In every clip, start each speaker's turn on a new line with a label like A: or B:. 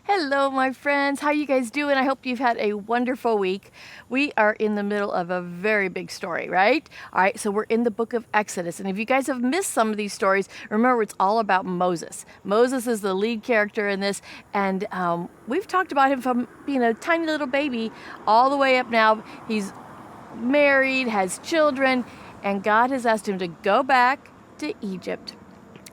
A: Hello, my friends. How you guys doing? I hope you've had a wonderful week. We are in the middle of a very big story, right? All right, so we're in the book of Exodus. And if you guys have missed some of these stories, remember it's all about Moses. Moses is the lead character in this, and we've talked about him from being a tiny little baby all the way up now. He's married, has children, and God has asked him to go back to Egypt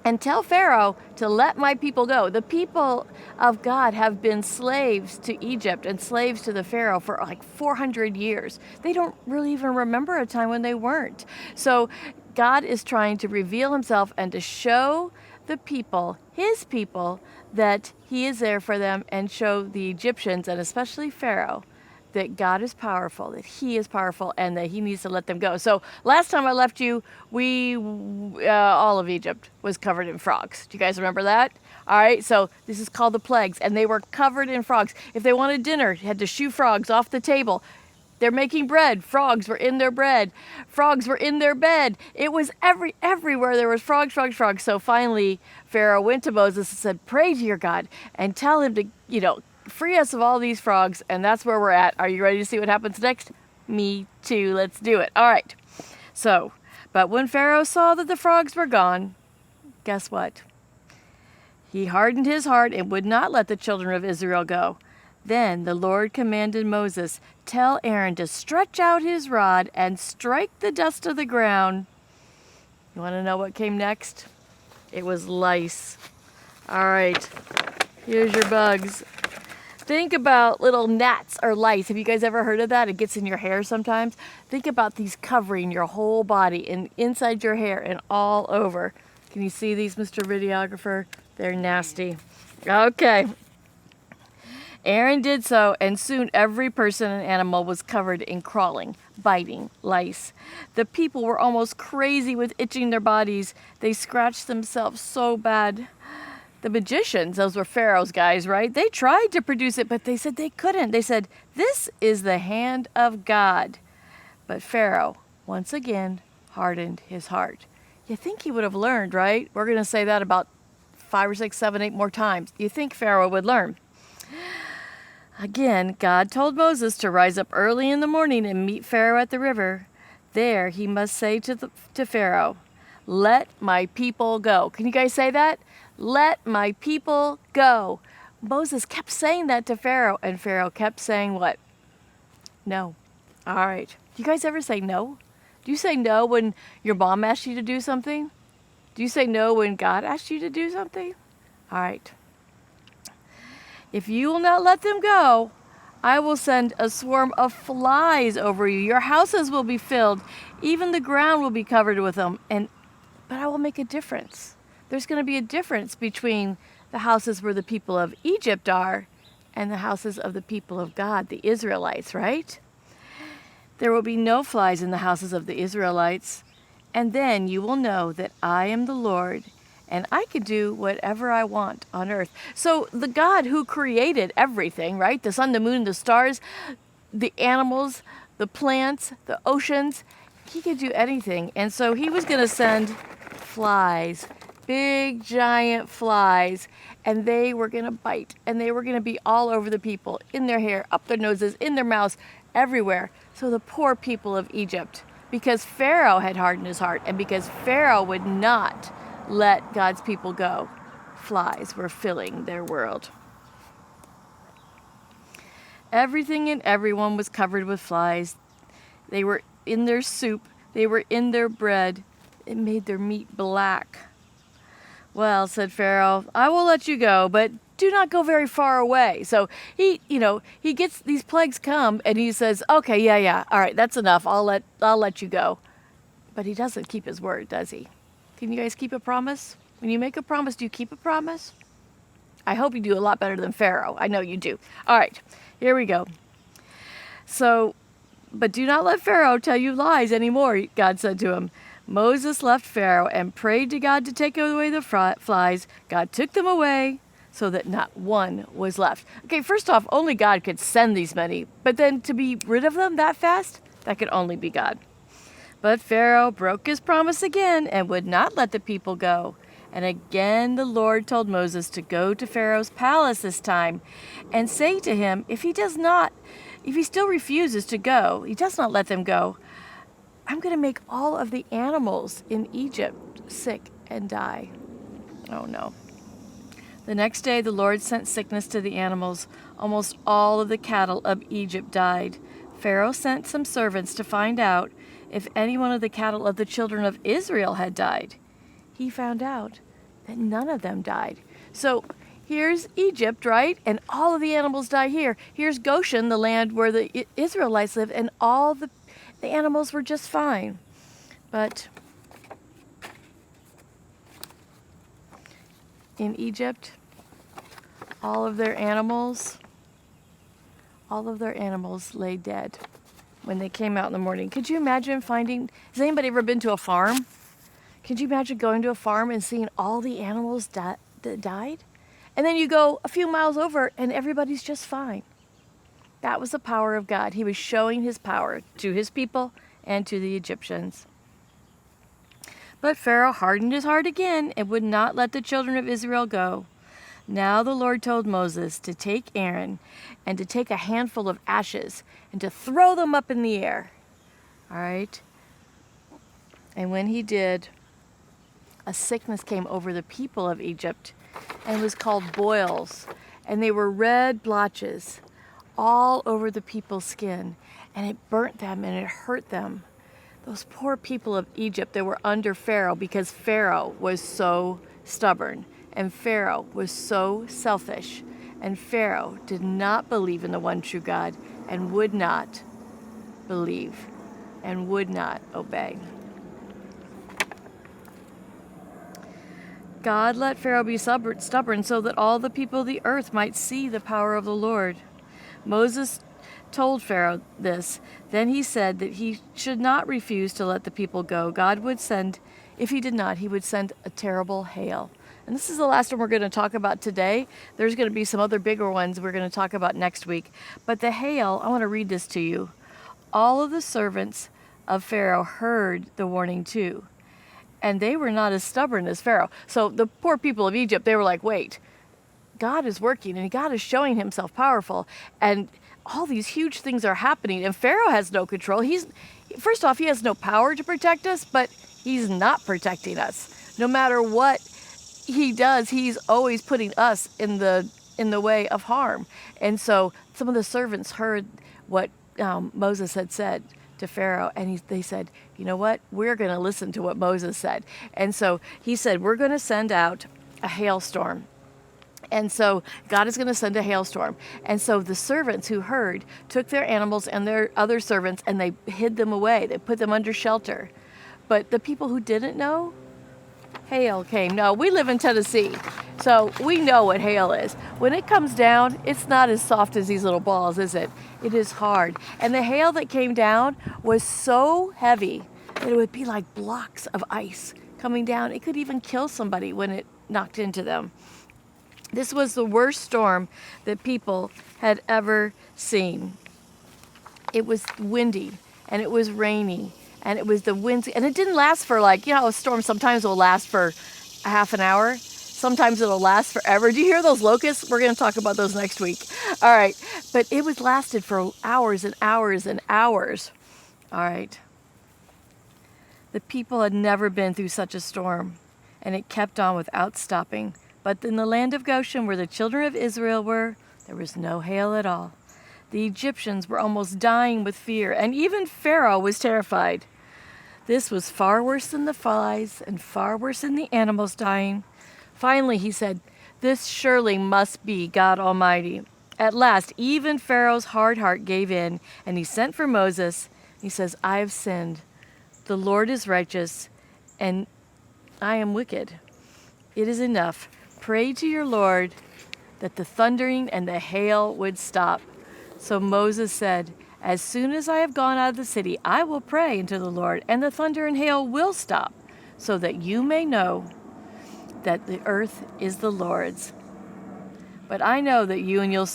A: and tell Pharaoh to let my people go. The people of God have been slaves to Egypt and slaves to the Pharaoh for like 400 years. They don't really even remember a time when they weren't. So God is trying to reveal himself and to show the people, his people, that he is there for them, and show the Egyptians, and especially Pharaoh, that God is powerful, that he is powerful, and that he needs to let them go. So last time I left you, all of Egypt was covered in frogs. Do you guys remember that? All right, so this is called the plagues, and they were covered in frogs. If they wanted dinner, you had to shoo frogs off the table. They're making bread. Frogs were in their bread. Frogs were in their bed. It was everywhere there was frogs, frogs, frogs. So finally, Pharaoh went to Moses and said, "Pray to your God and tell him to, free us of all these frogs." And that's where we're at. Are you ready to see what happens next? Me too. Let's do it. All right. So, but when Pharaoh saw that the frogs were gone, guess what? He hardened his heart and would not let the children of Israel go. Then the Lord commanded Moses, "Tell Aaron to stretch out his rod and strike the dust of the ground." You want to know what came next? It was lice. All right. Here's your bugs. Think about little gnats or lice. Have you guys ever heard of that? It gets in your hair sometimes. Think about these covering your whole body and inside your hair and all over. Can you see these, Mr. Videographer? They're nasty. Okay. Aaron did so, and soon every person and animal was covered in crawling, biting lice. The people were almost crazy with itching their bodies. They scratched themselves so bad. The magicians, those were Pharaoh's guys, right? They tried to produce it, but they said they couldn't. They said, "This is the hand of God." But Pharaoh, once again, hardened his heart. You think he would have learned, right? We're going to say that about 5 or 6, 7, 8 more times. You think Pharaoh would learn. Again, God told Moses to rise up early in the morning and meet Pharaoh at the river. There he must say to Pharaoh, "Let my people go." Can you guys say that? Let my people go. Moses kept saying that to Pharaoh, and Pharaoh kept saying what? No. All right. Do you guys ever say no? Do you say no when your mom asks you to do something? Do you say no when God asks you to do something? All right. "If you will not let them go, I will send a swarm of flies over you. Your houses will be filled. Even the ground will be covered with them. But I will make a difference. There's going to be a difference between the houses where the people of Egypt are and the houses of the people of God, the Israelites, right? There will be no flies in the houses of the Israelites. And then you will know that I am the Lord, and I can do whatever I want on earth." So the God who created everything, right? The sun, the moon, the stars, the animals, the plants, the oceans, he could do anything. And so he was going to send flies, big, giant flies, and they were going to bite, and they were going to be all over the people, in their hair, up their noses, in their mouths, everywhere. So the poor people of Egypt, because Pharaoh had hardened his heart, and because Pharaoh would not let God's people go, flies were filling their world. Everything and everyone was covered with flies. They were in their soup. They were in their bread. It made their meat black. "Well," said Pharaoh, "I will let you go, but do not go very far away." So he gets these plagues come, and he says, "Okay, yeah, all right, that's enough. I'll let you go." But he doesn't keep his word, does he? Can you guys keep a promise? When you make a promise, do you keep a promise? I hope you do a lot better than Pharaoh. I know you do. All right, here we go. So, "But do not let Pharaoh tell you lies anymore," God said to him. Moses left Pharaoh and prayed to God to take away the flies. God took them away so that not one was left. Okay, first off, only God could send these many, but then to be rid of them that fast, that could only be God. But Pharaoh broke his promise again and would not let the people go. And again the Lord told Moses to go to Pharaoh's palace this time and say to him, if he still refuses to go, he does not let them go, I'm going to make all of the animals in Egypt sick and die. Oh no. The next day the Lord sent sickness to the animals. Almost all of the cattle of Egypt died. Pharaoh sent some servants to find out if any one of the cattle of the children of Israel had died. He found out that none of them died. So here's Egypt, right? And all of the animals die here. Here's Goshen, the land where the Israelites lived, and all the animals were just fine. But in Egypt, all of their animals lay dead when they came out in the morning. Could you imagine has anybody ever been to a farm? Could you imagine going to a farm and seeing all the animals that died? And then you go a few miles over and everybody's just fine. That was the power of God. He was showing his power to his people and to the Egyptians. But Pharaoh hardened his heart again and would not let the children of Israel go. Now the Lord told Moses to take Aaron and to take a handful of ashes and to throw them up in the air. All right? And when he did, a sickness came over the people of Egypt and was called boils. And they were red blotches all over the people's skin. And it burnt them and it hurt them. Those poor people of Egypt that were under Pharaoh, because Pharaoh was so stubborn and Pharaoh was so selfish, and Pharaoh did not believe in the one true God and would not believe and would not obey. God let Pharaoh be stubborn so that all the people of the earth might see the power of the Lord. Moses told Pharaoh this. Then he said that he should not refuse to let the people go. God would send, if he did not, he would send a terrible hail. And this is the last one we're going to talk about today. There's going to be some other bigger ones we're going to talk about next week. But the hail, I want to read this to you. All of the servants of Pharaoh heard the warning too, and they were not as stubborn as Pharaoh. So the poor people of Egypt, they were like, wait, God is working and God is showing himself powerful, and all these huge things are happening, and Pharaoh has no control. First off, he has no power to protect us, but he's not protecting us. No matter what he does, he's always putting us in the way of harm. And so some of the servants heard what Moses had said to Pharaoh, and they said, you know what, we're going to listen to what Moses said. And so he said, we're going to send out a hailstorm. And so God is going to send a hailstorm. And so the servants who heard took their animals and their other servants and they hid them away. They put them under shelter. But the people who didn't know, hail came. No, we live in Tennessee, so we know what hail is. When it comes down, it's not as soft as these little balls, is it? It is hard. And the hail that came down was so heavy that it would be like blocks of ice coming down. It could even kill somebody when it knocked into them. This was the worst storm that people had ever seen. It was windy and it was rainy and it was the winds, and it didn't last for a storm sometimes will last for a half an hour. Sometimes it'll last forever. Do you hear those locusts? We're going to talk about those next week. All right. But it was lasted for hours and hours and hours. All right. The people had never been through such a storm, and it kept on without stopping. But in the land of Goshen, where the children of Israel were, there was no hail at all. The Egyptians were almost dying with fear, and even Pharaoh was terrified. This was far worse than the flies and far worse than the animals dying. Finally, he said, this surely must be God Almighty. At last, even Pharaoh's hard heart gave in, and he sent for Moses. He says, I have sinned. The Lord is righteous, and I am wicked. It is enough. Pray to your Lord that the thundering and the hail would stop. So Moses said, as soon as I have gone out of the city, I will pray unto the Lord, and the thunder and hail will stop, so that you may know that the earth is the Lord's. But I know that you and your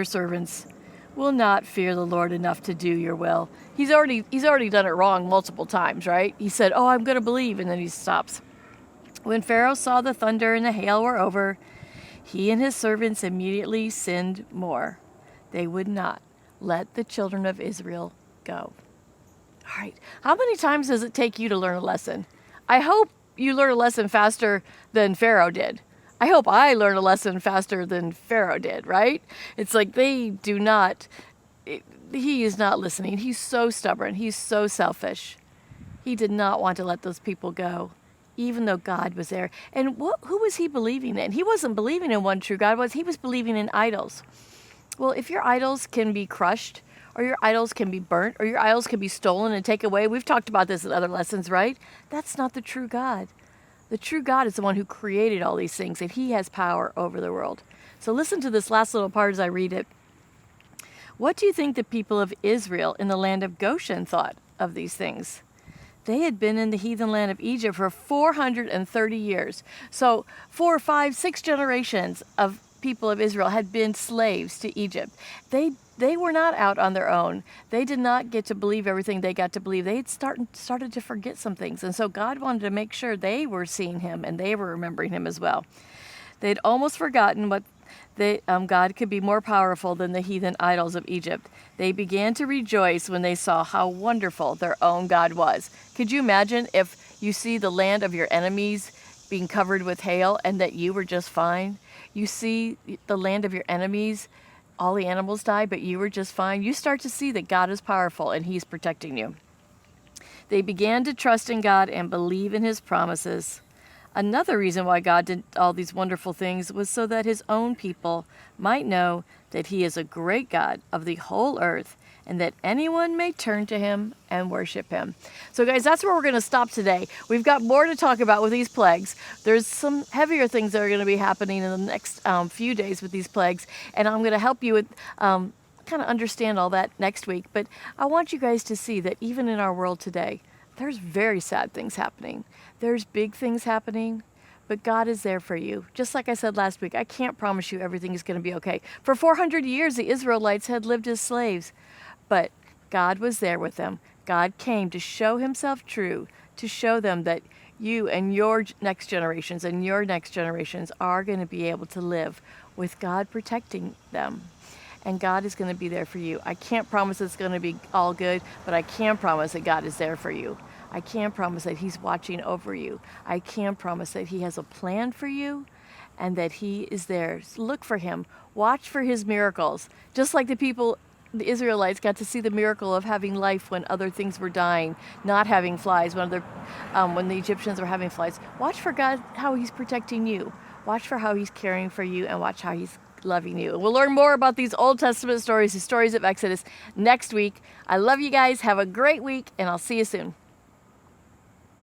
A: servants will not fear the Lord enough to do your will. He's already done it wrong multiple times, right? He said, oh, I'm going to believe, and then he stops. When Pharaoh saw the thunder and the hail were over, he and his servants immediately sinned more. They would not let the children of Israel go. All right. How many times does it take you to learn a lesson? I hope you learn a lesson faster than Pharaoh did. I hope I learn a lesson faster than Pharaoh did, right? It's like they do not, he is not listening. He's so stubborn. He's so selfish. He did not want to let those people go, even though God was there. And who was he believing in? He wasn't believing in one true God. He was believing in idols. Well, if your idols can be crushed, or your idols can be burnt, or your idols can be stolen and taken away, we've talked about this in other lessons, right? That's not the true God. The true God is the one who created all these things, and he has power over the world. So listen to this last little part as I read it. What do you think the people of Israel in the land of Goshen thought of these things? They had been in the heathen land of Egypt for 430 years. So 4, 5, 6 generations of people of Israel had been slaves to Egypt. They were not out on their own. They did not get to believe everything they got to believe. They had started to forget some things. And so God wanted to make sure they were seeing him and they were remembering him as well. They'd almost forgotten what God could be more powerful than the heathen idols of Egypt. They began to rejoice when they saw how wonderful their own God was. Could you imagine if you see the land of your enemies being covered with hail and that you were just fine? You see the land of your enemies, all the animals die, but you were just fine. You start to see that God is powerful and he's protecting you. They began to trust in God and believe in his promises. Another reason why God did all these wonderful things was so that his own people might know that he is a great God of the whole earth and that anyone may turn to him and worship him. So guys, that's where we're going to stop today. We've got more to talk about with these plagues. There's some heavier things that are going to be happening in the next few days with these plagues, and I'm going to help you with kind of understand all that next week. But I want you guys to see that even in our world today, there's very sad things happening. There's big things happening, but God is there for you. Just like I said last week, I can't promise you everything is going to be okay. For 400 years, the Israelites had lived as slaves, but God was there with them. God came to show himself true, to show them that you and your next generations and your next generations are going to be able to live with God protecting them. And God is going to be there for you. I can't promise it's going to be all good, but I can promise that God is there for you. I can promise that he's watching over you. I can promise that he has a plan for you and that he is there. Look for him. Watch for his miracles. Just like the Israelites got to see the miracle of having life when other things were dying, not having flies, when the Egyptians were having flies. Watch for God, how he's protecting you. Watch for how he's caring for you, and watch how he's loving you. We'll learn more about these Old Testament stories, the stories of Exodus, next week. I love you guys. Have a great week, and I'll see you soon.